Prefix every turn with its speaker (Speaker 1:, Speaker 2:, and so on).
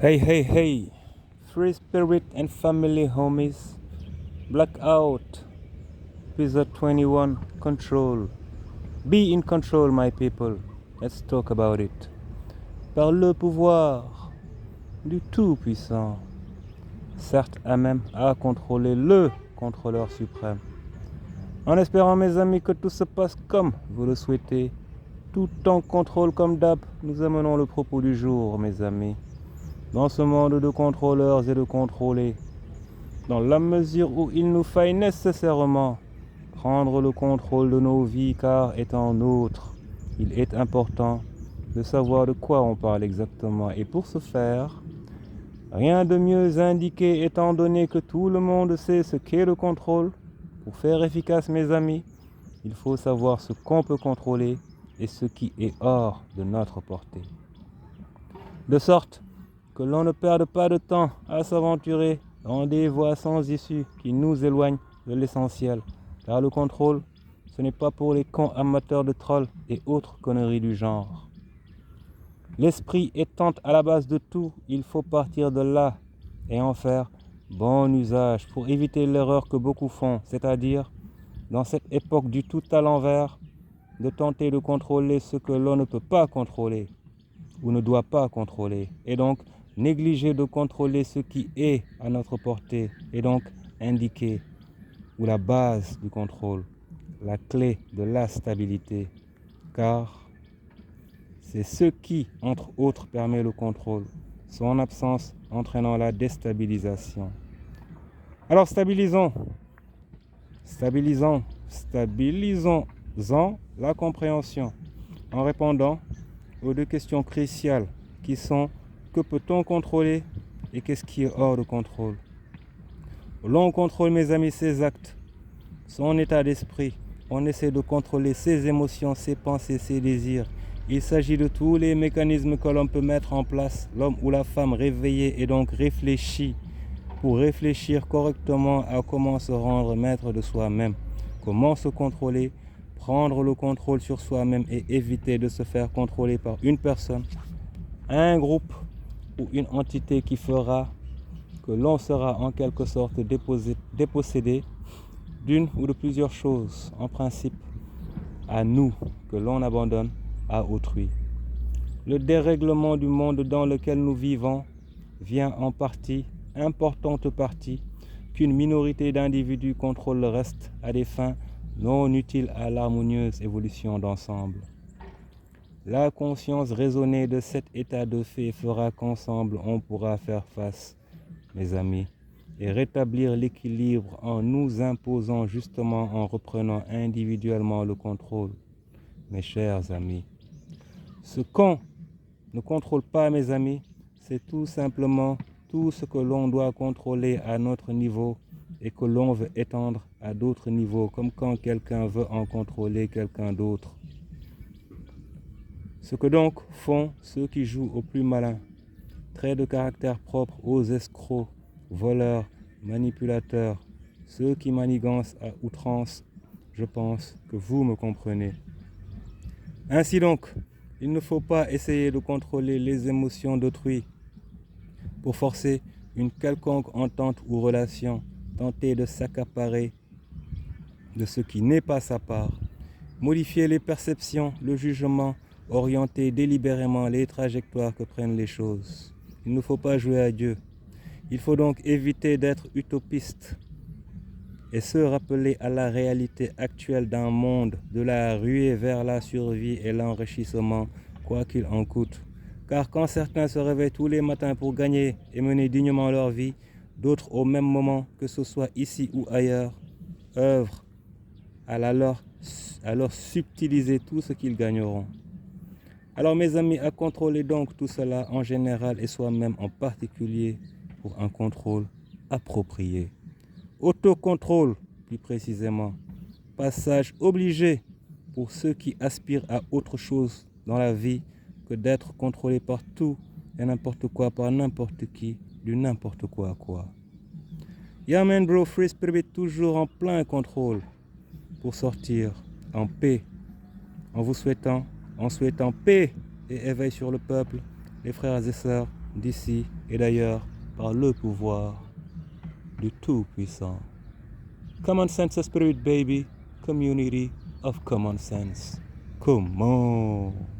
Speaker 1: Hey, hey, hey, free spirit and family homies, blackout, episode 21, control. Be in control, my people. Let's talk about it. Par le pouvoir du Tout-Puissant, certes à même à contrôler le contrôleur suprême. En espérant, mes amis, que tout se passe comme vous le souhaitez, tout en contrôle comme d'hab, nous amenons le propos du jour, mes amis. Dans ce monde de contrôleurs et de contrôlés, dans la mesure où il nous faille nécessairement prendre le contrôle de nos vies, car étant nôtres, il est important de savoir de quoi on parle exactement. Et pour ce faire, rien de mieux indiqué étant donné que tout le monde sait ce qu'est le contrôle. Pour faire efficace, mes amis, il faut savoir ce qu'on peut contrôler et ce qui est hors de notre portée. De sorte que l'on ne perde pas de temps à s'aventurer dans des voies sans issue qui nous éloignent de l'essentiel. Car le contrôle, ce n'est pas pour les cons amateurs de trolls et autres conneries du genre. L'esprit étant à la base de tout, il faut partir de là et en faire bon usage pour éviter l'erreur que beaucoup font, c'est-à-dire, dans cette époque du tout à l'envers, de tenter de contrôler ce que l'on ne peut pas contrôler ou ne doit pas contrôler, et donc négliger de contrôler ce qui est à notre portée, et donc indiquer, ou la base du contrôle, la clé de la stabilité, car c'est ce qui, entre autres, permet le contrôle, son absence entraînant la déstabilisation. Alors stabilisons la compréhension en répondant aux deux questions cruciales qui sont: que peut-on contrôler et qu'est-ce qui est hors de contrôle? L'on contrôle, mes amis, ses actes, son état d'esprit. On essaie de contrôler ses émotions, ses pensées, ses désirs. Il s'agit de tous les mécanismes que l'on peut mettre en place, l'homme ou la femme réveillé et donc réfléchi, pour réfléchir correctement à comment se rendre maître de soi-même, comment se contrôler, prendre le contrôle sur soi-même et éviter de se faire contrôler par une personne, un groupe ou une entité qui fera que l'on sera en quelque sorte dépossédé d'une ou de plusieurs choses, en principe à nous, que l'on abandonne à autrui. Le dérèglement du monde dans lequel nous vivons vient en partie, importante partie, qu'une minorité d'individus contrôle le reste à des fins non utiles à l'harmonieuse évolution d'ensemble. La conscience raisonnée de cet état de fait fera qu'ensemble on pourra faire face, mes amis, et rétablir l'équilibre en nous imposant justement en reprenant individuellement le contrôle. Mes chers amis, ce qu'on ne contrôle pas, mes amis, c'est tout simplement tout ce que l'on doit contrôler à notre niveau et que l'on veut étendre à d'autres niveaux, comme quand quelqu'un veut en contrôler quelqu'un d'autre. Ce que donc font ceux qui jouent au plus malin, traits de caractère propres aux escrocs, voleurs, manipulateurs, ceux qui manigancent à outrance, je pense que vous me comprenez. Ainsi donc, il ne faut pas essayer de contrôler les émotions d'autrui pour forcer une quelconque entente ou relation, tenter de s'accaparer de ce qui n'est pas sa part, modifier les perceptions, le jugement, orienter délibérément les trajectoires que prennent les choses. Il ne faut pas jouer à Dieu. Il faut donc éviter d'être utopiste et se rappeler à la réalité actuelle d'un monde de la ruée vers la survie et l'enrichissement, quoi qu'il en coûte. Car quand certains se réveillent tous les matins pour gagner et mener dignement leur vie, d'autres au même moment, que ce soit ici ou ailleurs, œuvrent à leur subtiliser tout ce qu'ils gagneront. Alors mes amis, à contrôler donc tout cela en général et soi-même en particulier pour un contrôle approprié. Autocontrôle, plus précisément. Passage obligé pour ceux qui aspirent à autre chose dans la vie que d'être contrôlés par tout et n'importe quoi, par n'importe qui, du n'importe quoi à quoi. Yeah man bro, free spirit toujours en plein contrôle pour sortir en paix, en souhaitant paix et éveil sur le peuple, les frères et sœurs, d'ici et d'ailleurs par le pouvoir du Tout-Puissant. Common sense spirit, baby. Community of common sense. Come on.